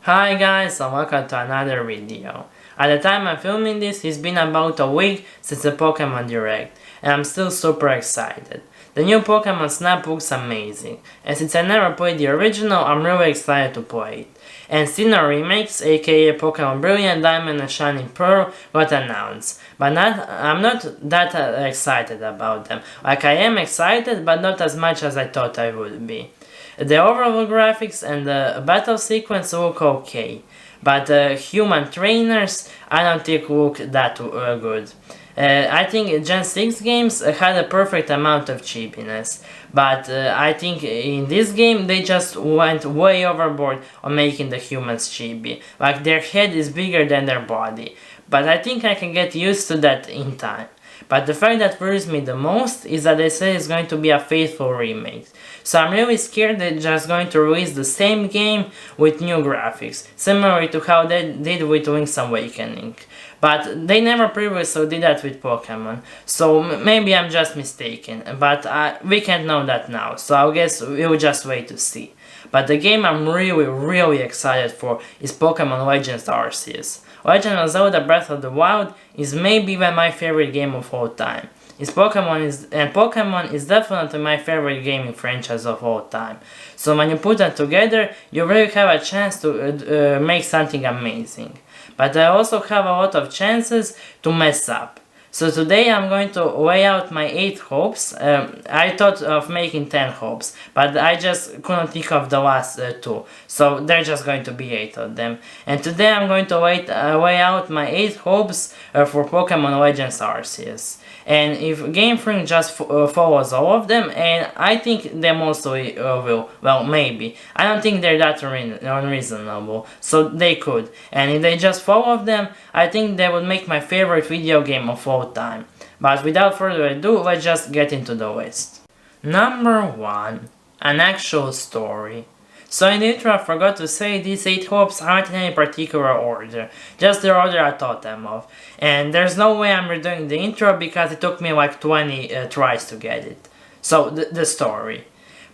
Hi guys and welcome to another video. At the time I'm filming this, it's been about a week since the Pokemon Direct, and I'm still super excited. The new Pokemon Snap looks amazing, and since I never played the original, I'm really excited to play it. And Sinnoh remakes, aka Pokemon Brilliant Diamond and Shining Pearl, got announced, but I'm not that excited about them. Like, I am excited, but not as much as I thought I would be. The overall graphics and the battle sequence look okay, but human trainers I don't think look that good. I think Gen 6 games had a perfect amount of cheapiness, but I think in this game they just went way overboard on making the humans chibi. Like, their head is bigger than their body, but I think I can get used to that in time. But the fact that worries me the most is that they say it's going to be a faithful remake. So I'm really scared they're just going to release the same game with new graphics, similar to how they did with Link's Awakening. But they never previously did that with Pokemon, so maybe I'm just mistaken, but we can't know that now, so I guess we'll just wait to see. But the game I'm really excited for is Pokemon Legends Arceus. Legend of Zelda Breath of the Wild is maybe even my favorite game of all time. Pokemon is definitely my favorite gaming franchise of all time. So when you put them together, you really have a chance to make something amazing. But I also have a lot of chances to mess up. So today I'm going to weigh out my 8 hopes. I thought of making 10 hopes, but I just couldn't think of the last 2. So they're just going to be 8 of them. And today I'm going to weigh out my 8 hopes for Pokemon Legends Arceus. And if Game Freak just follows all of them, and I think they mostly will, well, maybe. I don't think they're that unreasonable, so they could. And if they just follow them, I think they would make my favorite video game of all time. But without further ado, let's just get into the list. Number 1. An actual story. So in the intro I forgot to say these 8 hopes aren't in any particular order, just the order I thought them of. And there's no way I'm redoing the intro because it took me like 20 tries to get it. So the story.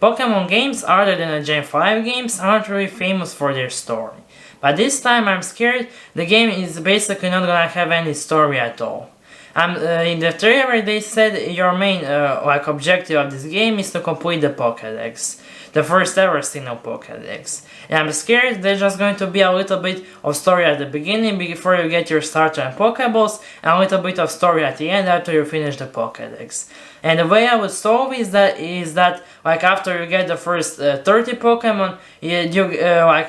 Pokemon games other than the Gen 5 games aren't really famous for their story. But this time I'm scared the game is basically not gonna have any story at all. In the trailer they said your main objective of this game is to complete the Pokédex. The first ever Sinnoh Pokédex. And I'm scared there's just going to be a little bit of story at the beginning before you get your starter and Pokeballs, and a little bit of story at the end after you finish the Pokédex. And the way I would solve is that like after you get the first 30 Pokemon, you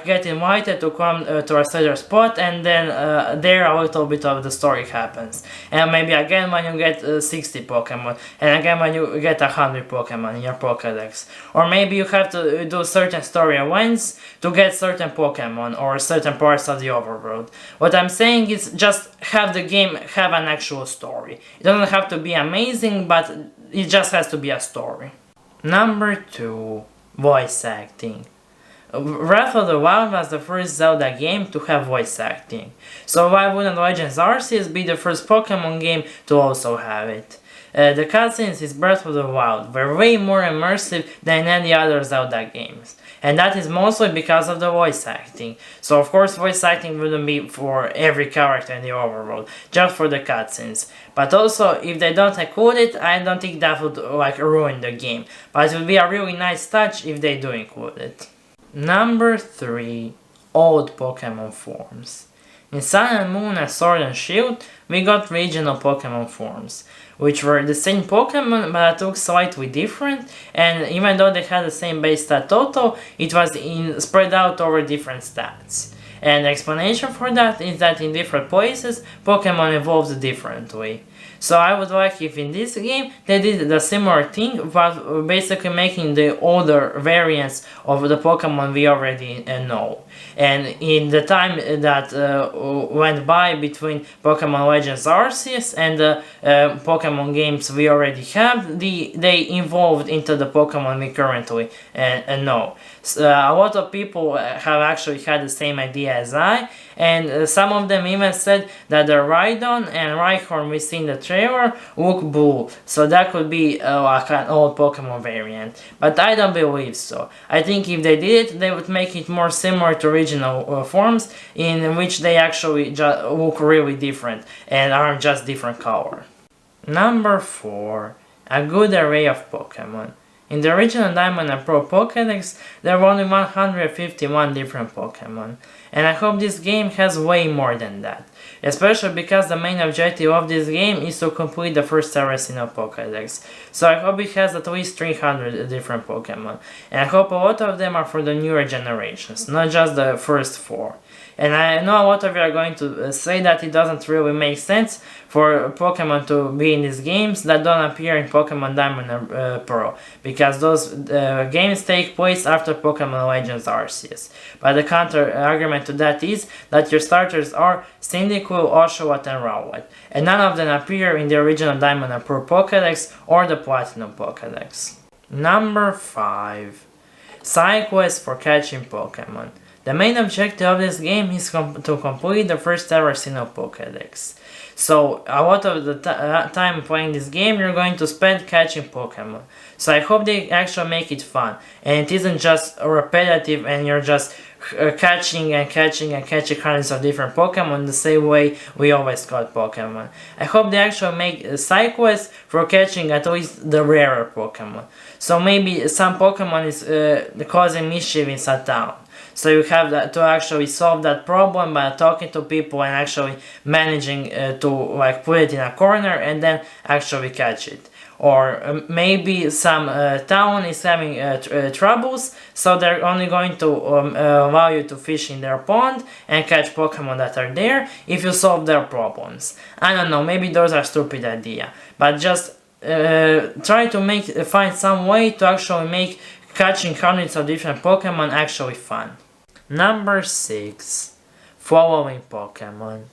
get invited to come to a certain spot, and then there a little bit of the story happens. And maybe again when you get 60 Pokemon, and again when you get 100 Pokemon in your Pokédex. Or maybe you have to do certain story events to get certain Pokemon or certain parts of the overworld. What I'm saying is just have the game have an actual story. It doesn't have to be amazing, but it just has to be a story. Number 2. Voice acting. Breath of the Wild was the first Zelda game to have voice acting, so why wouldn't Legends Arceus be the first Pokemon game to also have it? The cutscenes in Breath of the Wild were way more immersive than any other Zelda games, and that is mostly because of the voice acting. So of course voice acting wouldn't be for every character in the overworld, just for the cutscenes. But also, if they don't include it, I don't think that would ruin the game, but it would be a really nice touch if they do include it. Number 3. Old Pokemon forms. In Sun and Moon and Sword and Shield, we got regional Pokemon forms, which were the same Pokemon but looked slightly different, and even though they had the same base stat total, it was spread out over different stats. And the explanation for that is that in different places, Pokemon evolved differently. So I would like if in this game they did the similar thing, but basically making the older variants of the Pokemon we already know. And in the time that went by between Pokemon Legends Arceus and the Pokemon games we already have, they evolved into the Pokemon we currently know. So, a lot of people have actually had the same idea as I, and some of them even said that the Rhydon and Rhyhorn we see in the trailer look blue, so that could be like an old Pokemon variant. But I don't believe so. I think if they did it, they would make it more similar to original forms, in which they actually look really different and aren't just different color. Number 4. A good array of Pokemon. In the original Diamond and Pearl Pokédex, there were only 151 different Pokemon, and I hope this game has way more than that, especially because the main objective of this game is to complete the first Arceus Pokédex, so I hope it has at least 300 different Pokemon, and I hope a lot of them are for the newer generations, not just the first 4. And I know a lot of you are going to say that it doesn't really make sense for Pokemon to be in these games that don't appear in Pokemon Diamond and Pearl, because those games take place after Pokemon Legends Arceus. But the counter argument to that is that your starters are Cyndaquil, Oshawott, and Rowlet, and none of them appear in the original Diamond and Pearl Pokédex or the Platinum Pokédex. Number 5. Side quest for catching Pokemon. The main objective of this game is to complete the first ever Sinnoh Pokédex. So a lot of the time playing this game you're going to spend catching Pokemon. So I hope they actually make it fun and it isn't just repetitive and you're just catching and catching and catching hundreds of different Pokemon the same way we always caught Pokemon. I hope they actually make a side quest for catching at least the rarer Pokemon. So maybe some Pokemon is causing mischief in some town. So you have to actually solve that problem by talking to people and actually managing to like put it in a corner and then actually catch it. Or maybe some town is having troubles, so they're only going to allow you to fish in their pond and catch Pokemon that are there if you solve their problems. I don't know, maybe those are stupid idea, but just try to find some way to actually make catching hundreds of different Pokemon actually fun. Number 6. Following Pokemon.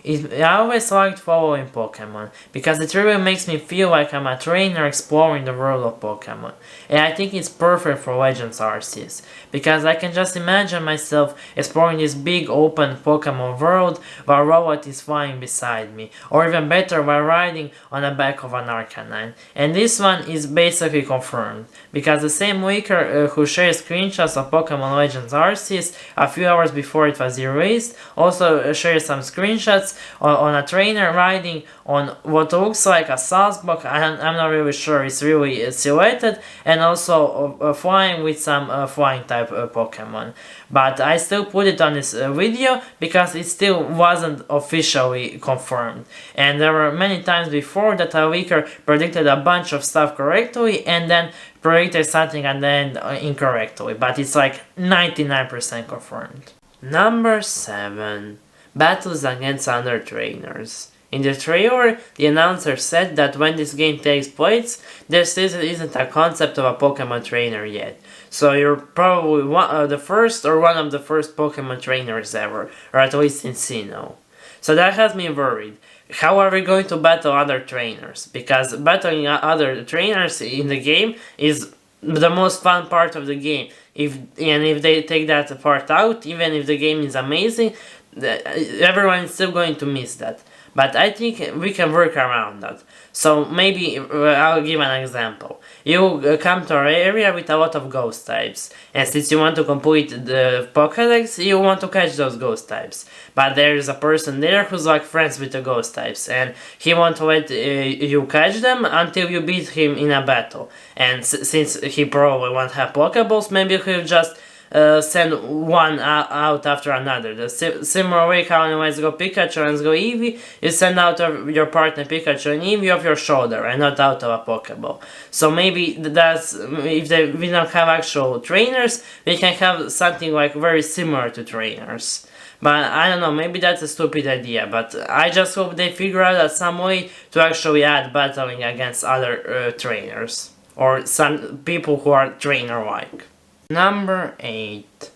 I always liked following Pokemon, because it really makes me feel like I'm a trainer exploring the world of Pokemon. And I think it's perfect for Legends Arceus, because I can just imagine myself exploring this big open Pokemon world while Rowlet is flying beside me, or even better while riding on the back of an Arcanine. And this one is basically confirmed, because the same leaker who shared screenshots of Pokemon Legends Arceus a few hours before it was released also shared some screenshots on a trainer riding on what looks like a Sasbok. I'm not really sure, it's really silhouetted, and also flying with some flying type Pokemon. But I still put it on this video because it still wasn't officially confirmed. And there were many times before that a leaker predicted a bunch of stuff correctly and then predicted something and then incorrectly. But it's like 99% confirmed. Number 7. Battles against other trainers. In the trailer, the announcer said that when this game takes place, there still isn't a concept of a Pokemon trainer yet. So you're probably the first or one of the first Pokemon trainers ever, or at least in Sinnoh. So that has me worried. How are we going to battle other trainers? Because battling other trainers in the game is the most fun part of the game. If they take that part out, even if the game is amazing, everyone is still going to miss that. But I think we can work around that. So maybe I'll give an example. You come to our area with a lot of ghost types, and since you want to complete the Pokédex, you want to catch those ghost types. But there's a person there who's like friends with the ghost types, and he wants to let you catch them until you beat him in a battle. And since he probably won't have Pokeballs, maybe he'll just send one out after another. The similar way how in Let's Go Pikachu and Let's Go Eevee, you send out of your partner Pikachu and Eevee off your shoulder and not out of a Pokeball. So maybe that's, if we don't have actual trainers, we can have something like very similar to trainers. But I don't know, maybe that's a stupid idea, but I just hope they figure out some way to actually add battling against other trainers, or some people who are trainer-like. Number 8.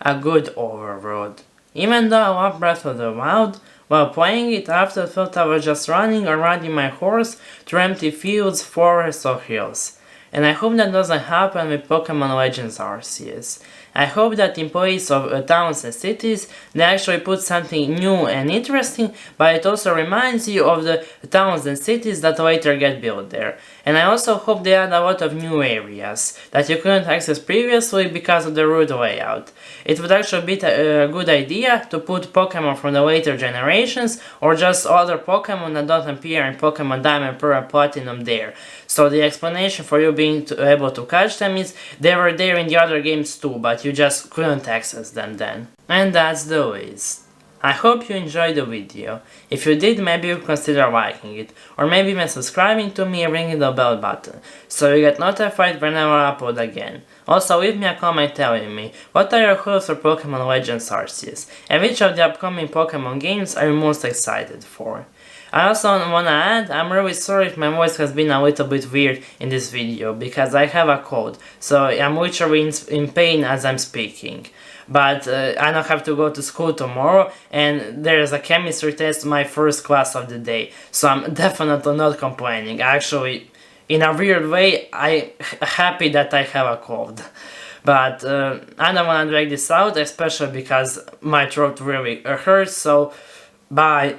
A good overworld. Even though I love Breath of the Wild, while playing it I often felt I was just running or riding my horse through empty fields, forests or hills. And I hope that doesn't happen with Pokemon Legends Arceus. I hope that in place of towns and cities, they actually put something new and interesting, but it also reminds you of the towns and cities that later get built there. And I also hope they add a lot of new areas that you couldn't access previously because of the route layout. It would actually be a good idea to put Pokemon from the later generations or just other Pokemon that don't appear in Pokemon Diamond, Pearl and Platinum there. So the explanation for you being able to catch them is they were there in the other games too, but you just couldn't access them then. And that's the list. I hope you enjoyed the video. If you did, maybe you consider liking it, or maybe even subscribing to me and ringing the bell button, so you get notified whenever I upload again. Also leave me a comment telling me, what are your hopes for Pokemon Legends Arceus, and which of the upcoming Pokemon games are you most excited for? I also wanna add, I'm really sorry if my voice has been a little bit weird in this video, because I have a cold, so I'm literally in pain as I'm speaking. But I don't have to go to school tomorrow, and there's a chemistry test, my first class of the day, so I'm definitely not complaining. Actually, in a weird way, I'm happy that I have a cold. But I don't wanna drag this out, especially because my throat really hurts, so bye.